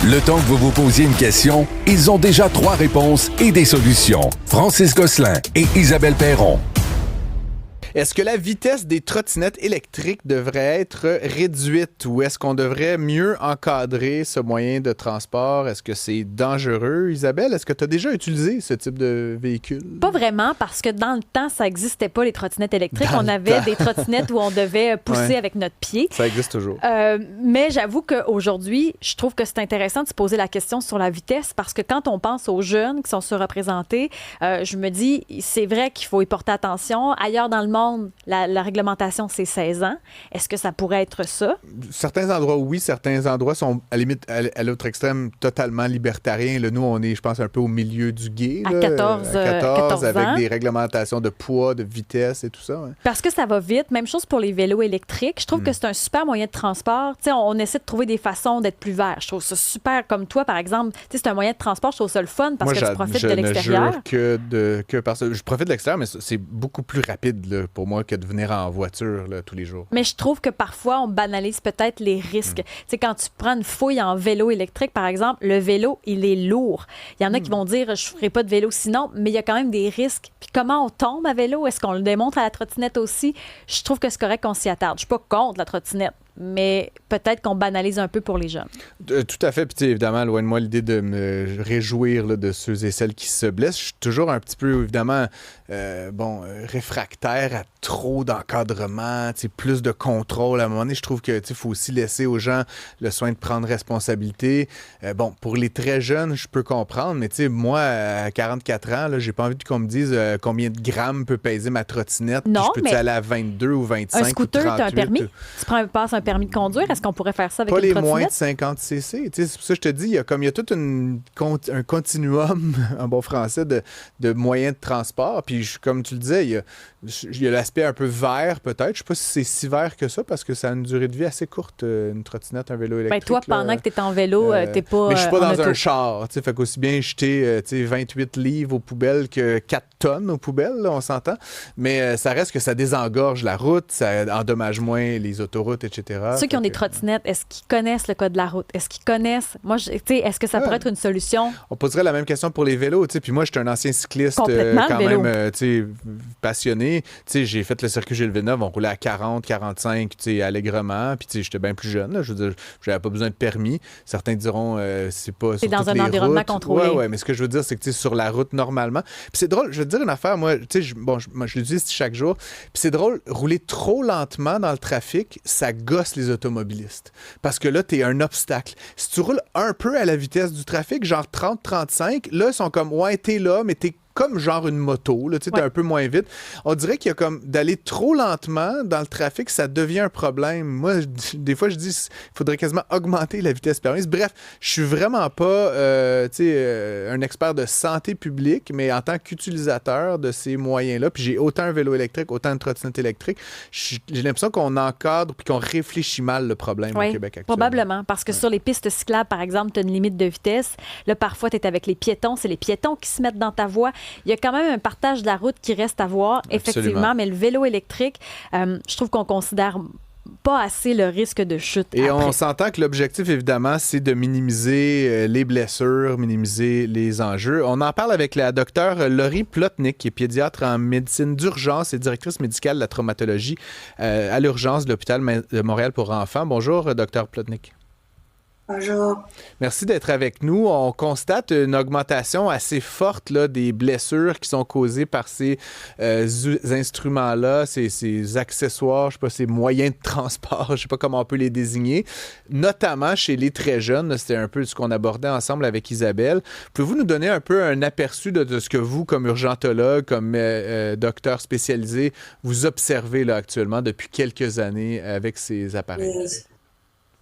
Le temps que vous vous posiez une question, ils ont déjà 3 réponses et des solutions. Francis Gosselin et Isabelle Perron. Est-ce que la vitesse des trottinettes électriques devrait être réduite ou est-ce qu'on devrait mieux encadrer ce moyen de transport? Est-ce que c'est dangereux, Isabelle? Est-ce que tu as déjà utilisé ce type de véhicule? Pas vraiment, parce que dans le temps, ça n'existait pas, les trottinettes électriques. On avait des trottinettes où on devait pousser avec notre pied. Ça existe toujours. Mais j'avoue qu'aujourd'hui, je trouve que c'est intéressant de se poser la question sur la vitesse, parce que quand on pense aux jeunes qui sont surreprésentés, je me dis, c'est vrai qu'il faut y porter attention. Ailleurs dans le monde, la réglementation, c'est 16 ans. Est-ce que ça pourrait être ça? Certains endroits, oui. Certains endroits sont, à la limite, à l'autre extrême, totalement libertariens. Là, nous, on est, je pense, un peu au milieu du gué. À 14 avec ans. des réglementations de poids, de vitesse et tout ça. Ouais. Parce que ça va vite. Même chose pour les vélos électriques. Je trouve que c'est un super moyen de transport. T'sais, on essaie de trouver des façons d'être plus vert. Je trouve ça super. Comme toi, par exemple, c'est un moyen de transport. Je trouve ça le fun parce que tu profites de l'extérieur. Je ne jure que par ça. Je profite de l'extérieur, mais c'est beaucoup plus rapide là, pour moi que de venir en voiture là, tous les jours. Mais je trouve que parfois, on banalise peut-être les risques. Tu sais, quand tu prends une fouille en vélo électrique, par exemple, le vélo, il est lourd. Il y en a qui vont dire, je ne ferai pas de vélo sinon, mais il y a quand même des risques. Puis comment on tombe à vélo? Est-ce qu'on le démontre à la trottinette aussi? Je trouve que c'est correct qu'on s'y attarde. Je ne suis pas contre la trottinette, mais peut-être qu'on banalise un peu pour les jeunes. Tout à fait. Puis évidemment, loin de moi l'idée de me réjouir là, de ceux et celles qui se blessent. Je suis toujours un petit peu, évidemment, réfractaire à trop d'encadrement, plus de contrôle. À un moment donné, je trouve que faut aussi laisser aux gens le soin de prendre responsabilité. Pour les très jeunes, je peux comprendre, mais moi, à 44 ans, là, j'ai pas envie qu'on me dise combien de grammes peut peser ma trottinette. Non, puis je peux aller à 22 ou 25 un scooter, ou 38. Tu as un permis? Tu passes un permis de conduire? Est-ce qu'on pourrait faire ça avec pas une trottinette? Pas les moins de 50 cc. C'est pour ça que je te dis, il y a tout un continuum, en bon français, de moyens de transport. Puis, comme tu le disais, il y a l'aspect un peu vert, peut-être. Je ne sais pas si c'est si vert que ça, parce que ça a une durée de vie assez courte, une trottinette, un vélo électrique. Toi, pendant que tu es en vélo, tu n'es pas. Mais je ne suis pas dans un char. Fait qu'aussi bien jeter 28 livres aux poubelles que 4 tonnes aux poubelles, là, on s'entend. Mais ça reste que ça désengorge la route, ça endommage moins les autoroutes, etc. Ceux qui ont des trottinettes, est-ce qu'ils connaissent le code de la route? Est-ce qu'ils connaissent? Moi, est-ce que ça pourrait être une solution? On poserait la même question pour les vélos. Puis moi, je suis un ancien cycliste quand même passionné. J'ai fait le circuit Gilles Villeneuve, on roulait à 40, 45 allègrement. Puis j'étais bien plus jeune. Là, je veux dire, j'avais pas besoin de permis. Certains diront c'est pas sur dans toutes un les environnement routes. contrôlé. Ouais, mais ce que je veux dire, c'est que sur la route normalement. Puis c'est drôle, je veux te dire une affaire, moi, je l'utilise chaque jour. Puis c'est drôle, rouler trop lentement dans le trafic, ça gosse les automobilistes. Parce que là, t'es un obstacle. Si tu roules un peu à la vitesse du trafic, genre 30-35, là, ils sont comme, ouais, t'es là, mais t'es comme genre une moto, là, tu sais, t'es un peu moins vite. On dirait qu'il y a comme d'aller trop lentement dans le trafic, ça devient un problème. Moi, des fois, je dis qu'il faudrait quasiment augmenter la vitesse permise. Bref, je suis vraiment pas un expert de santé publique, mais en tant qu'utilisateur de ces moyens-là, puis j'ai autant un vélo électrique, autant une trottinette électrique, j'ai l'impression qu'on encadre puis qu'on réfléchit mal le problème au Québec actuellement. Probablement, parce que sur les pistes cyclables, par exemple, tu as une limite de vitesse. Là, parfois, tu es avec les piétons, c'est les piétons qui se mettent dans ta voie. Il y a quand même un partage de la route qui reste à voir, effectivement, mais le vélo électrique, je trouve qu'on considère pas assez le risque de chute. Et après. On s'entend que l'objectif, évidemment, c'est de minimiser les blessures, minimiser les enjeux. On en parle avec la docteure Laurie Plotnick, qui est pédiatre en médecine d'urgence et directrice médicale de la traumatologie à l'urgence de l'hôpital de Montréal pour enfants. Bonjour, docteur Plotnick. Bonjour. Merci d'être avec nous. On constate une augmentation assez forte là, des blessures qui sont causées par ces instruments-là, ces accessoires, je sais pas, ces moyens de transport, je sais pas comment on peut les désigner, notamment chez les très jeunes. Là, c'était un peu ce qu'on abordait ensemble avec Isabelle. Pouvez-vous nous donner un peu un aperçu de ce que vous, comme urgentologue, comme docteur spécialisé, vous observez là, actuellement depuis quelques années avec ces appareils? Oui,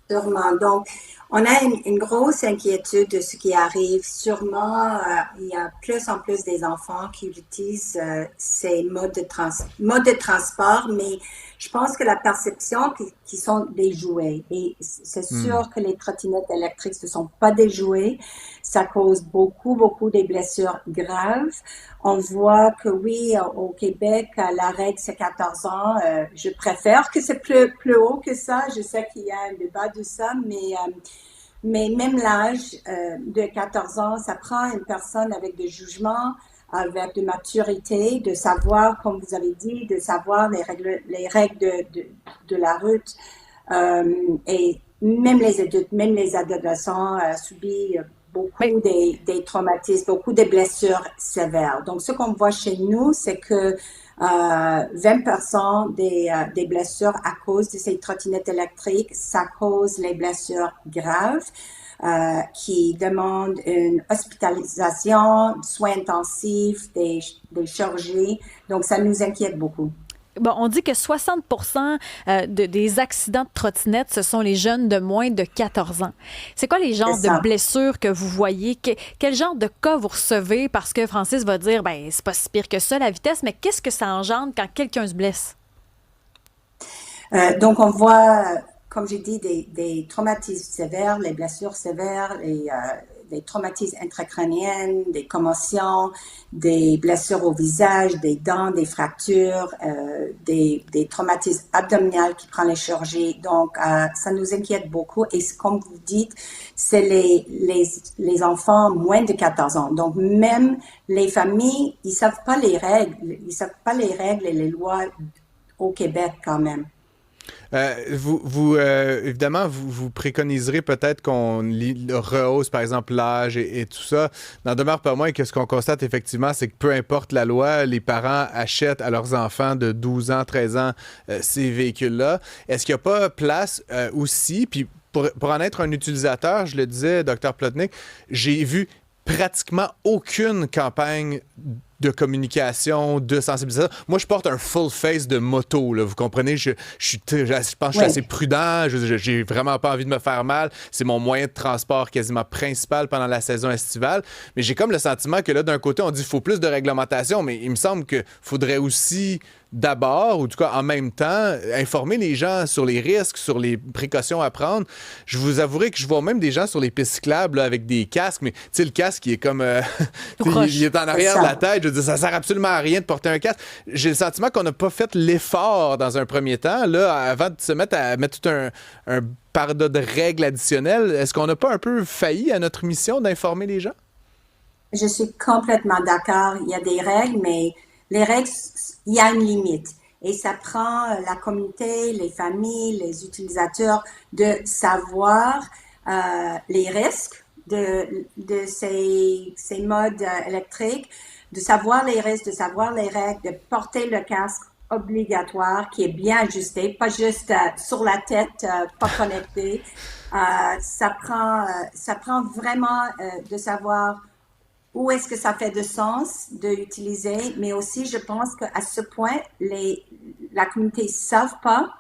sûrement. Donc, on a une grosse inquiétude de ce qui arrive. Sûrement, il y a plus en plus des enfants qui utilisent ces modes de transport, mais je pense que la perception qui sont des jouets. Et c'est sûr que les trottinettes électriques ne sont pas des jouets. Ça cause beaucoup des blessures graves. On voit que oui, au Québec, la règle, c'est 14 ans. Je préfère que c'est plus haut que ça. Je sais qu'il y a un débat de ça, mais mais même l'âge de 14 ans, ça prend une personne avec de jugement, avec de maturité, de savoir, comme vous avez dit, de savoir les règles de la route. Et même les adultes, même les adolescents subissent beaucoup des traumatismes, beaucoup de blessures sévères. Donc, ce qu'on voit chez nous, c'est que 20% des blessures à cause de ces trottinettes électriques, ça cause les blessures graves qui demandent une hospitalisation, soins intensifs, des chirurgies. Donc, ça nous inquiète beaucoup. Bon, on dit que 60% des accidents de trottinette, ce sont les jeunes de moins de 14 ans. C'est quoi les genres de blessures que vous voyez? Quel genre de cas vous recevez? Parce que Francis va dire, ben c'est pas si pire que ça, la vitesse, mais qu'est-ce que ça engendre quand quelqu'un se blesse? Donc, on voit, comme j'ai dit, des traumatismes sévères, les blessures sévères, des traumatismes intracrâniennes, des commotions, des blessures au visage, des dents, des fractures, des traumatismes abdominaux qui prennent les chirurgies. Donc, ça nous inquiète beaucoup. Et comme vous dites, c'est les enfants moins de 14 ans. Donc, même les familles, ils savent pas les règles. Ils savent pas les règles et les lois au Québec quand même. Évidemment, vous préconiserez peut-être qu'on rehausse, par exemple, l'âge et tout ça. N'en demeure pas moins que ce qu'on constate effectivement, c'est que peu importe la loi, les parents achètent à leurs enfants de 12 ans, 13 ans ces véhicules-là. Est-ce qu'il n'y a pas place aussi, puis pour en être un utilisateur, je le disais, Dr. Plotnick, j'ai vu pratiquement aucune campagne de communication, de sensibilisation. Moi, je porte un full face de moto, là, vous comprenez? Je pense que je suis assez prudent, j'ai vraiment pas envie de me faire mal. C'est mon moyen de transport quasiment principal pendant la saison estivale. Mais j'ai comme le sentiment que là, d'un côté, on dit qu'il faut plus de réglementation, mais il me semble qu'il faudrait aussi d'abord, ou en tout cas en même temps, informer les gens sur les risques, sur les précautions à prendre. Je vous avouerai que je vois même des gens sur les pistes cyclables là, avec des casques, mais tu sais, le casque, il est comme... il est en arrière de la tête. Je veux dire, ça sert absolument à rien de porter un casque. J'ai le sentiment qu'on n'a pas fait l'effort dans un premier temps, là, avant de se mettre à mettre tout un pardon de règles additionnelles. Est-ce qu'on n'a pas un peu failli à notre mission d'informer les gens? Je suis complètement d'accord. Il y a des règles, mais les règles, il y a une limite. Et ça prend la communauté, les familles, les utilisateurs de savoir les risques de ces modes électriques, de savoir les risques, de savoir les règles, de porter le casque obligatoire qui est bien ajusté, pas juste sur la tête, pas connecté. Ça prend vraiment de savoir où est-ce que ça fait de sens d'utiliser, mais aussi je pense qu'à ce point, la communauté ne savent pas.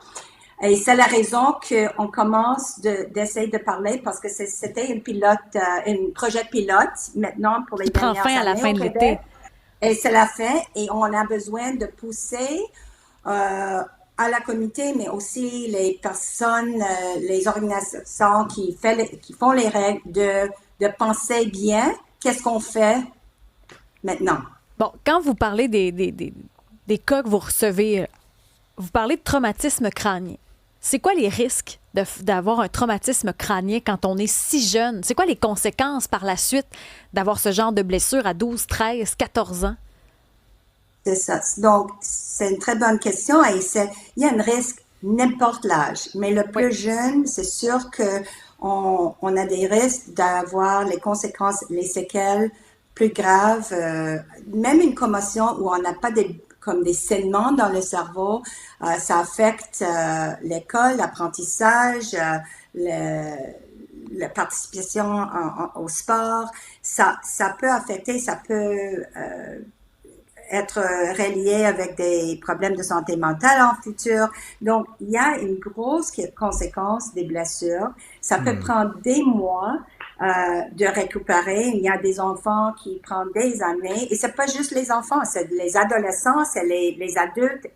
Et c'est la raison qu'on commence d'essayer de parler parce que c'était un projet pilote maintenant pour les dernières années. Qui prend fin à la fin de l'été. Et c'est la fin et on a besoin de pousser à la communauté, mais aussi les personnes, les organisations qui font les règles de penser bien. Qu'est-ce qu'on fait maintenant? Bon, quand vous parlez des cas que vous recevez, vous parlez de traumatisme crânien. C'est quoi les risques d'avoir un traumatisme crânien quand on est si jeune? C'est quoi les conséquences par la suite d'avoir ce genre de blessure à 12, 13, 14 ans? C'est ça. Donc, c'est une très bonne question. Et il y a un risque n'importe l'âge. Mais le plus jeune, c'est sûr que on a des risques d'avoir les conséquences, les séquelles plus graves, même une commotion où on n'a pas comme des saignements dans le cerveau, ça affecte l'école, l'apprentissage, la participation au sport. Ça peut affecter, ça peut être relié avec des problèmes de santé mentale en futur. Donc, il y a une grosse conséquence des blessures. Ça peut prendre des mois de récupérer. Il y a des enfants qui prennent des années. Et c'est pas juste les enfants, c'est les adolescents, c'est les adultes.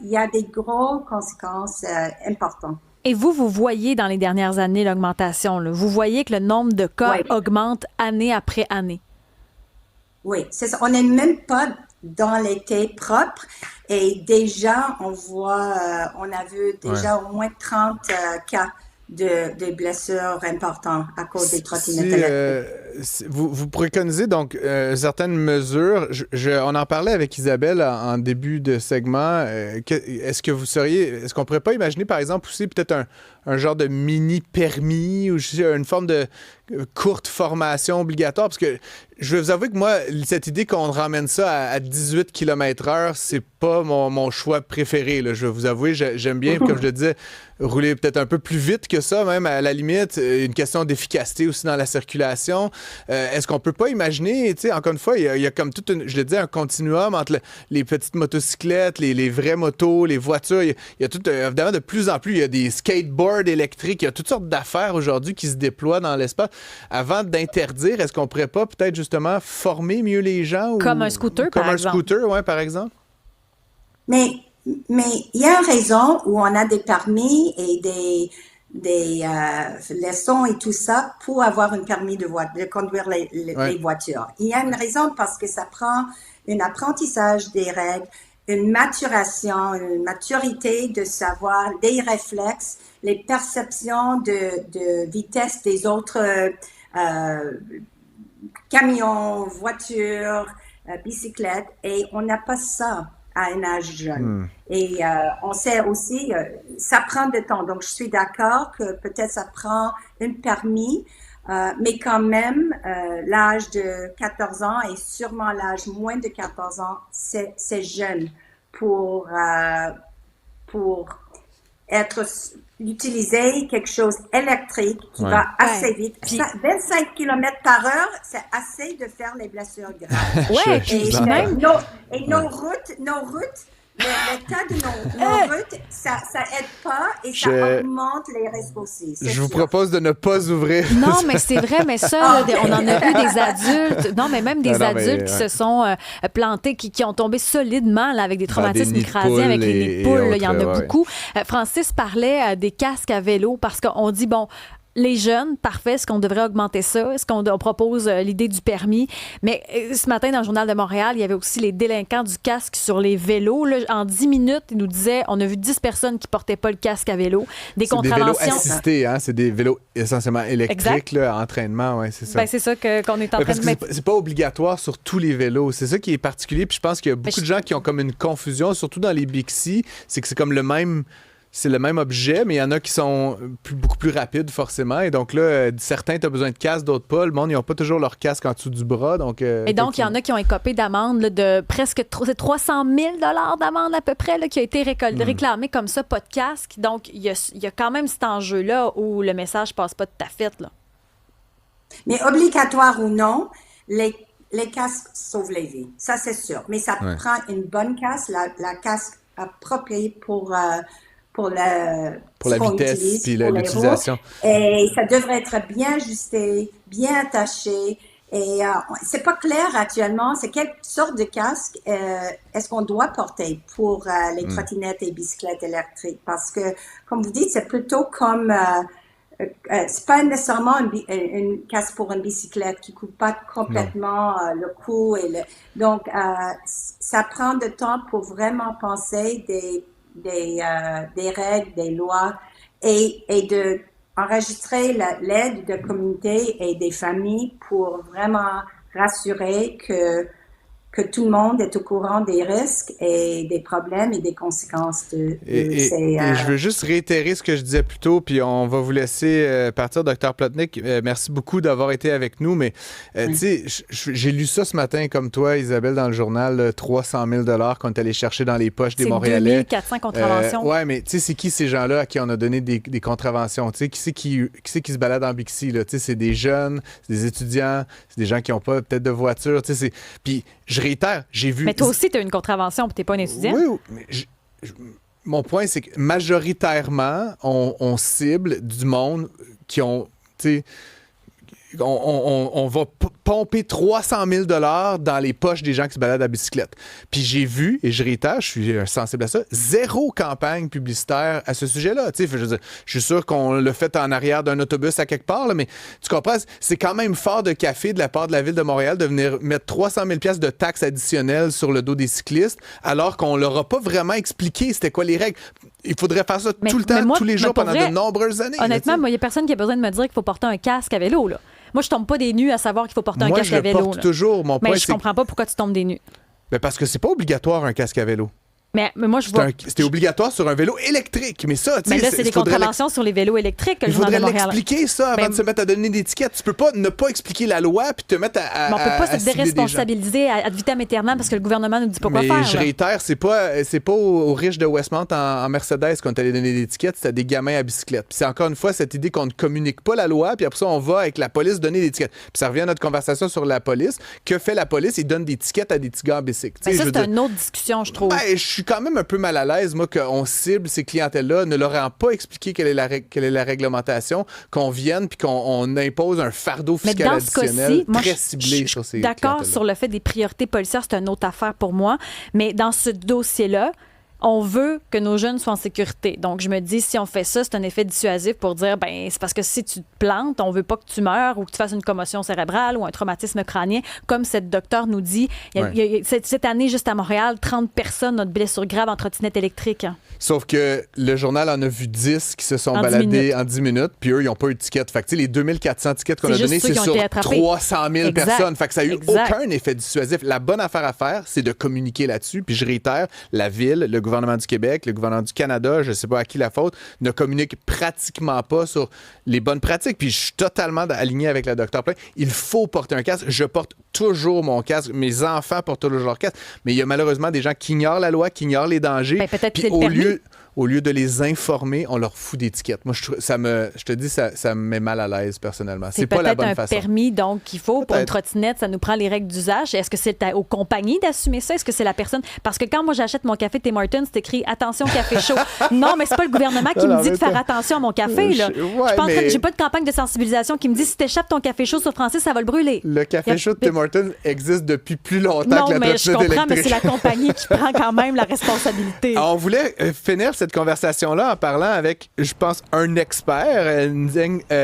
Il y a des grosses conséquences importantes. Et vous voyez dans les dernières années l'augmentation, là. Vous voyez que le nombre de cas augmente année après année. Oui, c'est ça. On n'est même pas dans l'été propre et déjà, on a vu déjà au moins 30 cas de blessures importantes à cause des trottinettes électriques. Vous préconisez donc certaines mesures. On en parlait avec Isabelle en début de segment. Est-ce qu'on pourrait pas imaginer, par exemple, aussi peut-être un genre de mini-permis ou une forme de courte formation obligatoire? Parce que je vais vous avouer que moi, cette idée qu'on ramène ça à 18 km/h, c'est pas mon choix préféré, là. Je vais vous avouer, j'aime bien, comme je le disais, rouler peut-être un peu plus vite que ça, même à la limite. Une question d'efficacité aussi dans la circulation. Est-ce qu'on peut pas imaginer, tu sais, encore une fois, il y a comme je le dis, un continuum entre les petites motocyclettes, les vraies motos, les voitures. Il y a tout, évidemment, de plus en plus, il y a des skateboards électriques. Il y a toutes sortes d'affaires aujourd'hui qui se déploient dans l'espace. Avant d'interdire, est-ce qu'on pourrait pas peut-être justement former mieux les gens? Comme un scooter, par exemple. Comme un scooter, oui, par exemple. Mais il y a une raison où on a des permis et des leçons et tout ça pour avoir un permis de conduire les voitures. Il y a une raison parce que ça prend un apprentissage des règles, une maturation, une maturité de savoir des réflexes, les perceptions de vitesse des autres camions, voitures, bicyclettes, et on n'a pas ça à un âge jeune. Et on sait aussi, ça prend du temps. Donc, je suis d'accord que peut-être ça prend un permis, mais quand même, l'âge de 14 ans et sûrement l'âge moins de 14 ans, c'est jeune pour utiliser quelque chose électrique qui va assez vite. 25 km/h, c'est assez de faire les blessures graves. Et nos routes, l'état de nos routes, ça aide pas et ça augmente les risques aussi. Je vous propose de ne pas ouvrir. Non, mais c'est vrai, mais ça, on en a vu des adultes, même des adultes qui se sont plantés, qui ont tombé solidement là, avec des traumatismes crâniens, avec les nids de poules, il y en a beaucoup. Francis parlait des casques à vélo parce qu'on dit, bon, les jeunes, parfait, est-ce qu'on devrait augmenter ça? Est-ce qu'on propose l'idée du permis? Mais ce matin, dans le Journal de Montréal, il y avait aussi les délinquants du casque sur les vélos. Là, en 10 minutes, ils nous disaient, on a vu 10 personnes qui portaient pas le casque à vélo. Des contraventions. C'est des vélos assistés, hein? C'est des vélos essentiellement électriques, là, entraînement, ouais, c'est ça. Ben, c'est ça qu'on est en train de mettre. C'est pas obligatoire sur tous les vélos. C'est ça qui est particulier. Puis je pense qu'il y a beaucoup de gens qui ont comme une confusion, surtout dans les Bixi. C'est que c'est comme le même objet, mais il y en a qui sont beaucoup plus rapides, forcément. Et donc là, certains, tu as besoin de casque, d'autres pas. Le monde, ils n'ont pas toujours leur casque en dessous du bras. Et donc, il y en a qui ont écopé d'amende de presque 300 000 d'amende à peu près là, qui a été réclamé comme ça, pas de casque. Donc, il y a quand même cet enjeu-là où le message passe pas tout à fait. Là. Mais obligatoire ou non, les casques sauvent les vies. Ça, c'est sûr. Mais ça prend une bonne casque, la casque appropriée pour la vitesse puis l'utilisation. Et ça devrait être bien ajusté, bien attaché. Et c'est pas clair actuellement, c'est quelle sorte de casque est-ce qu'on doit porter pour les trottinettes et bicyclettes électriques? Parce que, comme vous dites, c'est plutôt comme... c'est pas nécessairement une casque pour une bicyclette qui coupe pas complètement le cou. Donc, ça prend du temps pour vraiment penser des règles, des lois et de enregistrer l'aide de communauté et des familles pour vraiment rassurer que tout le monde est au courant des risques et des problèmes et des conséquences de et je veux juste réitérer ce que je disais plus tôt, puis on va vous laisser partir, Dr. Plotnick. Merci beaucoup d'avoir été avec nous, mais tu sais, j'ai lu ça ce matin, comme toi, Isabelle, dans le journal, 300 000 $ qu'on est allé chercher dans les poches des Montréalais. 2400 contraventions. Ouais, mais tu sais, c'est qui ces gens-là à qui on a donné des contraventions? Tu sais, qui c'est qui se balade en Bixi, là? Tu sais, c'est des jeunes, c'est des étudiants, c'est des gens qui n'ont pas peut-être de voiture, tu sais, puis je réitère, j'ai vu... Mais toi aussi, tu as une contravention et tu n'es pas un étudiant. Oui, mais mon point, c'est que majoritairement, on cible du monde qui ont... On va pomper 300 000 $ dans les poches des gens qui se baladent à bicyclette. Puis j'ai vu, et je réitère, je suis sensible à ça, zéro campagne publicitaire à ce sujet-là. Je veux dire, je suis sûr qu'on l'a fait en arrière d'un autobus à quelque part, là, mais tu comprends, c'est quand même fort de café de la part de la Ville de Montréal de venir mettre 300 000 $ de taxes additionnelles sur le dos des cyclistes, alors qu'on leur a pas vraiment expliqué c'était quoi les règles. il faudrait faire ça Mais- tout le temps, mais moi, tous les mais jours, pour pendant vrai, de nombreuses années. là, Honnêtement, tu sais. moi, il n'y a personne qui a besoin de me dire qu'il faut porter un casque à vélo. Là. Moi, je tombe pas des nues à savoir qu'il faut porter un Moi, casque je à le vélo. porte là. toujours. Mon point, Mais je c'est comprends pas pourquoi tu tombes des nues. ben, parce que c'est pas obligatoire un casque à vélo. Mais moi, je vois. C'était obligatoire sur un vélo électrique. Mais ça, tu sais, Mais là, c'est des faudrait contraventions sur les vélos électriques que il le Journal faudrait de Montréal. l'expliquer, ça, avant Mais- de se mettre à donner des étiquettes. Tu peux pas ne pas expliquer la loi puis te mettre à Mais on peut pas à se cibler des gens. déresponsabiliser ad vitam aeternam parce que le gouvernement nous dit pas quoi Mais faire. je là. réitère, c'est pas aux riches de Westmount en Mercedes qu'on est allé donner des étiquettes, c'était à des gamins à bicyclette. Puis c'est encore une fois cette idée qu'on ne communique pas la loi, puis après ça, on va avec la police donner des étiquettes. Puis ça revient à notre conversation sur la police. Que fait la police? Ils donnent des étiquettes à des petits gars en bicycle. Tu Mais sais, ça, je veux c'est dire, une autre discussion, je trouve. ben, je suis quand même un peu mal à l'aise, moi, qu'on cible ces clientèles-là, ne leur ayant pas expliqué quelle est la réglementation, qu'on vienne puis qu'on impose un fardeau Mais fiscal dans ce additionnel cas-ci, moi, très ciblé sur je ces suis d'accord clientèles-là. sur le fait des priorités policières, c'est une autre affaire pour moi. Mais dans ce dossier-là, on veut que nos jeunes soient en sécurité. Donc, je me dis, si on fait ça, c'est un effet dissuasif pour dire, ben c'est parce que si tu te plantes, on veut pas que tu meurs ou que tu fasses une commotion cérébrale ou un traumatisme crânien. Comme cette docteure nous dit, cette année, juste à Montréal, 30 personnes ont de blessures graves en trottinette électrique. Sauf que le journal en a vu 10 qui se sont En 10 baladés minutes. en 10 minutes, puis eux, ils n'ont pas eu de ticket. Fait que, tu sais, les 2400 tickets qu'on C'est a juste donnés, ceux c'est qui ont sur été attrapés. 300 000 Exact. personnes. Fait que ça n'a eu Exact. aucun effet dissuasif. La bonne affaire à faire, c'est de communiquer là-dessus. Puis je réitère, la Ville, le gouvernement du Québec, le gouvernement du Canada, je ne sais pas à qui la faute, ne communiquent pratiquement pas sur les bonnes pratiques. Puis je suis totalement aligné avec la Dr. Plein. Il faut porter un casque. Je porte toujours mon casque. Mes enfants portent toujours leur casque. Mais il y a malheureusement des gens qui ignorent la loi, qui ignorent les dangers. Ben, peut-être Puis que c'est le permis. au lieu de les informer, on leur fout d'étiquettes. Moi, je te dis, ça me met mal à l'aise personnellement. C'est pas la peut-être bonne un façon. permis, donc, qu'il faut. Pour une Peut-être. trottinette, ça nous prend les règles d'usage. Est-ce que c'est aux compagnies d'assumer ça? Est-ce que c'est la personne? Parce que quand moi, j'achète mon café Tim Hortons, c'est écrit « Attention, café chaud ». Non, mais c'est pas le gouvernement qui Non, me dit mais de faire toi- attention à mon café. Là. Ouais, Je suis pas en train mais- j'ai pas de campagne de sensibilisation qui me dit « Si t'échappes ton café chaud sur Francis, ça va le brûler ». Le café chaud de Tim Hortons existe depuis plus longtemps Non, que la mais je trottinette comprends, mais électrique. c'est la compagnie qui prend quand même la responsabilité. Alors, on voulait finir cette conversation-là en parlant avec, je pense, un expert.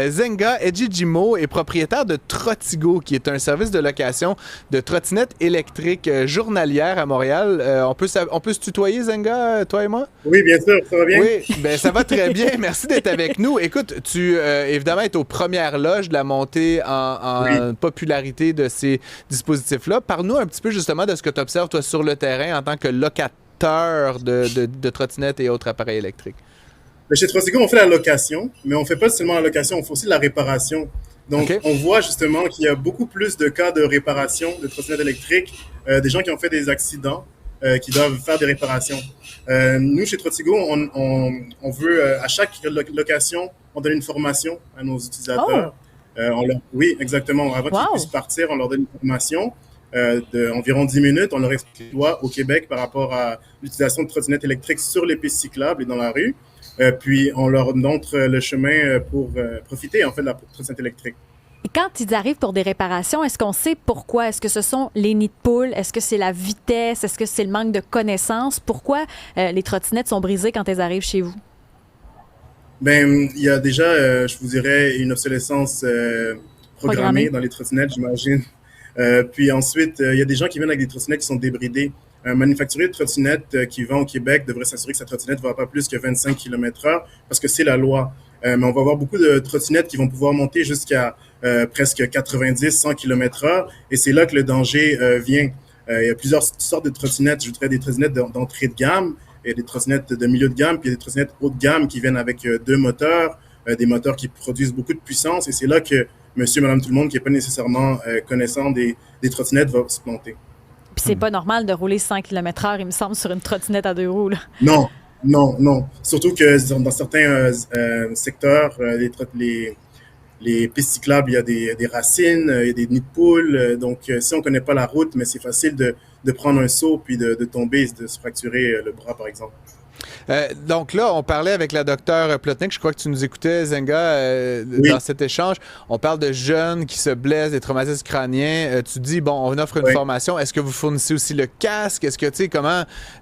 Zenga Ejijimo est propriétaire de Trottigo, qui est un service de location de trottinettes électriques journalières à Montréal. On peut se tutoyer, Zenga, toi et moi? Oui, bien sûr, ça va bien? Oui, ben ça va très bien. Merci d'être avec nous. Écoute, tu, évidemment, es aux premières loges de la montée en popularité de ces dispositifs-là. Parle-nous un petit peu, justement, de ce que tu observes, toi, sur le terrain en tant que locateur de trottinettes et autres appareils électriques. Mais chez Trottigo, on fait la location, mais on fait pas seulement la location, on fait aussi la réparation. Donc, OK. on voit justement qu'il y a beaucoup plus de cas de réparation de trottinettes électriques, des gens qui ont fait des accidents, qui doivent faire des réparations. Nous, chez Trottigo, on veut, à chaque location, on donne une formation à nos utilisateurs. Oui, exactement. Avant qu'ils Wow. puissent partir, on leur donne une formation d'environ 10 minutes. On leur explique la loi au Québec par rapport à l'utilisation de trottinettes électriques sur les pistes cyclables et dans la rue. Puis, on leur montre le chemin pour profiter, en fait, de la trottinette électrique. Et quand ils arrivent pour des réparations, est-ce qu'on sait pourquoi? Est-ce que ce sont les nids de poules? Est-ce que c'est la vitesse? Est-ce que c'est le manque de connaissances? Pourquoi les trottinettes sont brisées quand elles arrivent chez vous? Ben, il y a déjà, je vous dirais, une obsolescence programmée dans les trottinettes, j'imagine. Puis ensuite, il y a des gens qui viennent avec des trottinettes qui sont débridées. Un manufacturier de trottinettes qui vend au Québec devrait s'assurer que sa trottinette ne va pas plus que 25 km/h parce que c'est la loi. Mais on va avoir beaucoup de trottinettes qui vont pouvoir monter jusqu'à presque 90-100 km/h et c'est là que le danger vient. Il y a plusieurs sortes de trottinettes. Je dirais des trottinettes d'entrée de gamme, et des trottinettes de milieu de gamme, puis il y a des trottinettes haut de gamme qui viennent avec deux moteurs, des moteurs qui produisent beaucoup de puissance et c'est là que monsieur, madame, tout le monde qui n'est pas nécessairement connaissant des trottinettes va se planter. Puis c'est pas normal de rouler 100 km/h, il me semble, sur une trottinette à 2 roues. Là. Non, non, non. Surtout que dans certains secteurs, les pistes cyclables, il y a des racines, il y a des nids de poules. Donc, si on ne connaît pas la route, mais c'est facile de prendre un saut puis de tomber et de se fracturer le bras, par exemple. Donc là, on parlait avec la docteure Plotnick, je crois que tu nous écoutais, Zenga, Oui. dans cet échange. On parle de jeunes qui se blessent, des traumatismes crâniens. Tu dis, bon, on offre une Oui. formation. Est-ce que vous fournissez aussi le casque? Est-ce que, tu sais,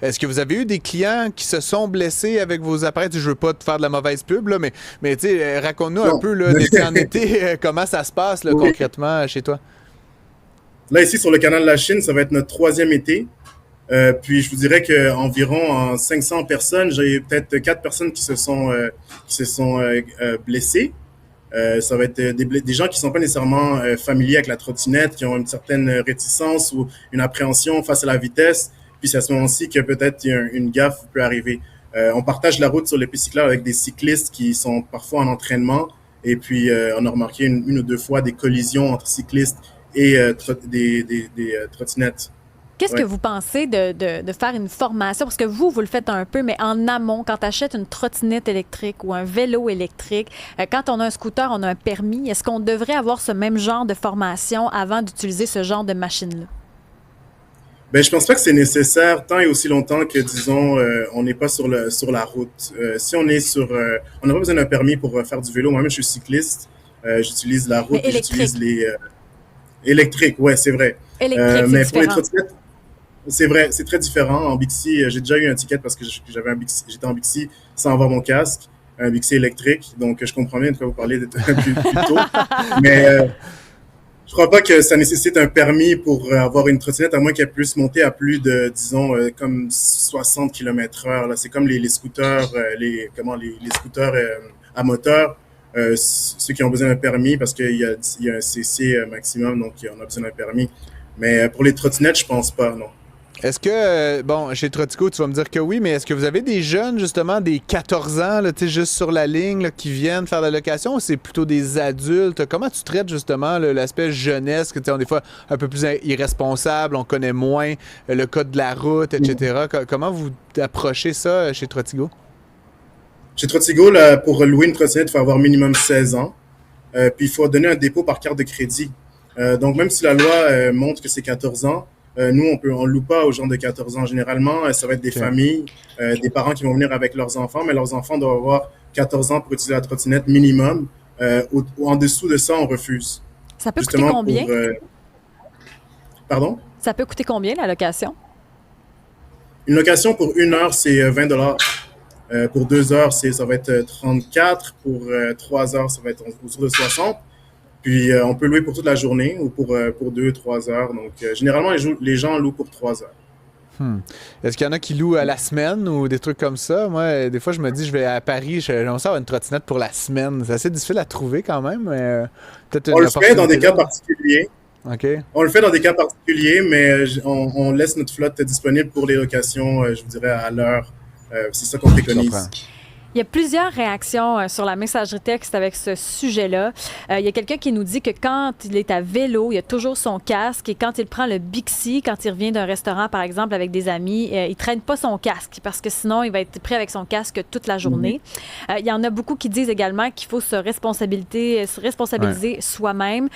est-ce que vous avez eu des clients qui se sont blessés avec vos appareils? Tu sais, je veux pas te faire de la mauvaise pub, là, mais tu sais, raconte-nous un Non. peu, là, d'été en été, comment ça se passe, là, Oui. concrètement, chez toi? Là, ici, sur le canal de la Chine, ça va être notre 3e été. Puis je vous dirais qu'environ 500 personnes, j'ai peut-être 4 personnes qui se sont blessées. Ça va être des gens qui sont pas nécessairement familiers avec la trottinette, qui ont une certaine réticence ou une appréhension face à la vitesse. Puis c'est à ce moment-ci que peut-être une gaffe peut arriver. On partage la route sur les pistes cyclables avec des cyclistes qui sont parfois en entraînement. Et puis on a remarqué une ou deux fois des collisions entre cyclistes et des trottinettes. Qu'est-ce que vous pensez de faire une formation? Parce que vous le faites un peu, mais en amont, quand tu achètes une trottinette électrique ou un vélo électrique, quand on a un scooter, on a un permis, est-ce qu'on devrait avoir ce même genre de formation avant d'utiliser ce genre de machine-là? Ben, je pense pas que c'est nécessaire tant et aussi longtemps que, disons, on n'est pas sur la route. Si on est on n'a pas besoin d'un permis pour faire du vélo. Moi-même, je suis cycliste. J'utilise la route. J'utilise les électriques. Ouais, c'est vrai. Électrique, mais c'est pour les différent. trottinettes, c'est vrai, c'est très différent. En Bixi, j'ai déjà eu un ticket parce que j'étais en Bixi sans avoir mon casque, un Bixi électrique. Donc, je comprends bien de quoi vous parlez plus tôt. Mais je crois pas que ça nécessite un permis pour avoir une trottinette, à moins qu'elle puisse monter à plus de, disons, comme 60 km/h. Là, c'est comme les scooters, les scooters à moteur, ceux qui ont besoin d'un permis parce qu'il y a un CC maximum, donc on a besoin d'un permis. Mais pour les trottinettes, je pense pas, non. Est-ce que, chez Trotico, tu vas me dire que oui, mais est-ce que vous avez des jeunes, justement, des 14 ans, là, juste sur la ligne, là, qui viennent faire la location, ou c'est plutôt des adultes? Comment tu traites, justement, l'aspect jeunesse, que, on est des fois un peu plus irresponsable, on connaît moins le code de la route, etc. Comment vous approchez ça chez Trotico? Chez Trotico, là, pour louer une trottinette, il faut avoir minimum 16 ans. Puis il faut donner un dépôt par carte de crédit. Donc, même si la loi montre que c'est 14 ans, nous, on loue pas aux gens de 14 ans. Généralement, ça va être des familles, des parents qui vont venir avec leurs enfants, mais leurs enfants doivent avoir 14 ans pour utiliser la trottinette minimum. En dessous de ça, on refuse. Ça peut coûter combien? Pardon? Ça peut coûter combien, la location? Une location pour 1 heure, c'est 20 $. Pour 2 heures, ça va être 34. Pour 3 heures, ça va être autour de 60. Puis, on peut louer pour toute la journée ou pour 2-3 heures. Donc, généralement, les gens louent pour 3 heures. Est-ce qu'il y en a qui louent à la semaine ou des trucs comme ça? Moi, des fois, je me dis, je vais à Paris, j'aimerais ça avoir une trottinette pour la semaine. C'est assez difficile à trouver quand même. Mais on le fait dans des cas particuliers. OK. On le fait dans des cas particuliers, mais on laisse notre flotte disponible pour les locations, je vous dirais, à l'heure. C'est ça qu'on préconise. Il y a plusieurs réactions sur la messagerie texte avec ce sujet-là. Il y a quelqu'un qui nous dit que quand il est à vélo, il a toujours son casque et quand il prend le Bixi, quand il revient d'un restaurant, par exemple, avec des amis, il ne traîne pas son casque parce que sinon, il va être pris avec son casque toute la journée. Il y en a beaucoup qui disent également qu'il faut se responsabiliser soi-même.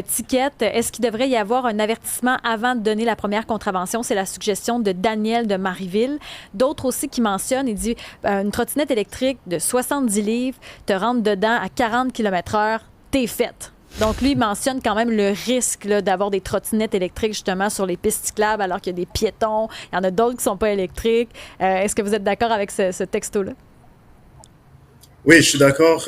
Ticket, est-ce qu'il devrait y avoir un avertissement avant de donner la première contravention? C'est la suggestion de Daniel de Marieville. D'autres aussi qui mentionnent, il dit une trottinette électrique de 70 livres, te rentre dedans à 40 km/h, t'es faite. Donc, lui, il mentionne quand même le risque là, d'avoir des trottinettes électriques justement sur les pistes cyclables alors qu'il y a des piétons. Il y en a d'autres qui ne sont pas électriques. Est-ce que vous êtes d'accord avec ce texto-là? Oui, je suis d'accord.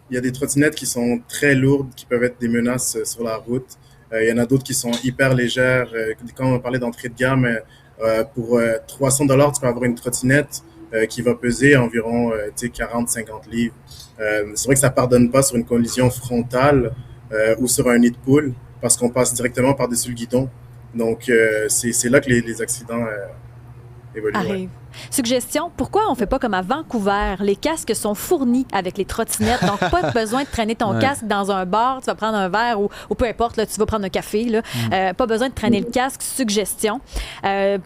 Il y a des trottinettes qui sont très lourdes, qui peuvent être des menaces sur la route. Il y en a d'autres qui sont hyper légères. Quand on parlait d'entrée de gamme, pour 300 $, tu peux avoir une trottinette qui va peser environ 40-50 livres. C'est vrai que ça pardonne pas sur une collision frontale ou sur un nid de poule parce qu'on passe directement par-dessus le guidon. Donc, c'est là que les accidents évoluent. Arrive. Ouais. Suggestion, pourquoi on ne fait pas comme à Vancouver? Les casques sont fournis avec les trottinettes, donc pas besoin de traîner ton casque dans un bar, tu vas prendre un verre ou peu importe, là, tu vas prendre un café. Là. Pas besoin de traîner le casque, suggestion.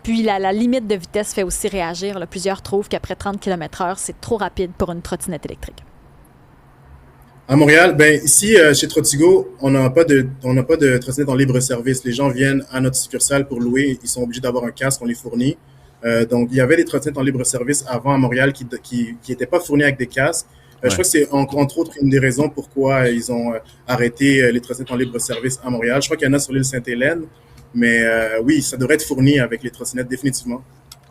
Puis la limite de vitesse fait aussi réagir. Là. Plusieurs trouvent qu'après 30 km/h, c'est trop rapide pour une trottinette électrique. À Montréal, ici, chez Trotigo, on n'a pas de trottinette en libre service. Les gens viennent à notre succursale pour louer. Ils sont obligés d'avoir un casque, on les fournit. Donc, il y avait des trottinettes en libre service avant à Montréal qui n'étaient pas fournies avec des casques. Je crois que c'est entre autres une des raisons pourquoi ils ont arrêté les trottinettes en libre service à Montréal. Je crois qu'il y en a sur l'île Sainte-Hélène, mais oui, ça devrait être fourni avec les trottinettes définitivement.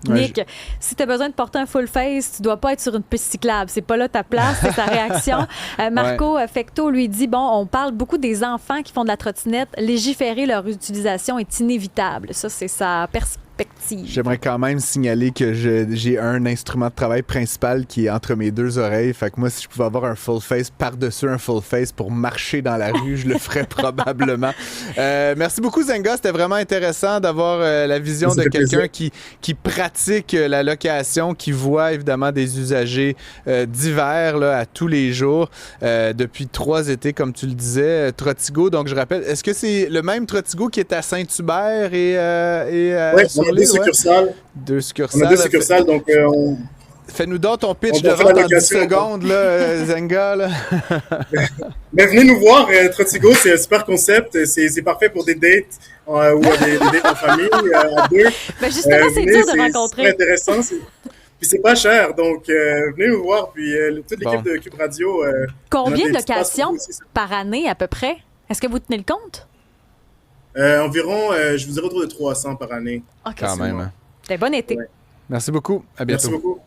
Nick, si tu as besoin de porter un full face, tu dois pas être sur une piste cyclable. C'est pas là ta place, c'est ta réaction. Marco Fecto lui dit, on parle beaucoup des enfants qui font de la trottinette. Légiférer leur utilisation est inévitable. Ça, c'est sa perspective. J'aimerais quand même signaler que j'ai un instrument de travail principal qui est entre mes deux oreilles. Fait que moi, si je pouvais avoir un full face par-dessus un full face pour marcher dans la rue, je le ferais probablement. Merci beaucoup, Zenga. C'était vraiment intéressant d'avoir la vision de quelqu'un qui pratique la location, qui voit évidemment des usagers divers là, à tous les jours depuis 3 étés, comme tu le disais. Trottigo, donc je rappelle, est-ce que c'est le même Trottigo qui est à Saint-Hubert Oui, on a 2 succursales. 2 succursales. On a 2 succursales, donc Fais-nous donc ton pitch de vente en 10 secondes, là, Zenga. Là. Mais venez nous voir, Trottigo, c'est un super concept. C'est parfait pour des dates ou des dates en famille, à 2. Ben justement, c'est dur de rencontrer. C'est intéressant. Puis c'est pas cher, donc venez nous voir. Puis toute l'équipe de Cube Radio. Combien de locations par année à peu près? Est-ce que vous tenez le compte? Environ, je vous dirais autour de 300 par année. OK. Quand même. Hein. Bon été. Ouais. Merci beaucoup. À bientôt. Merci beaucoup.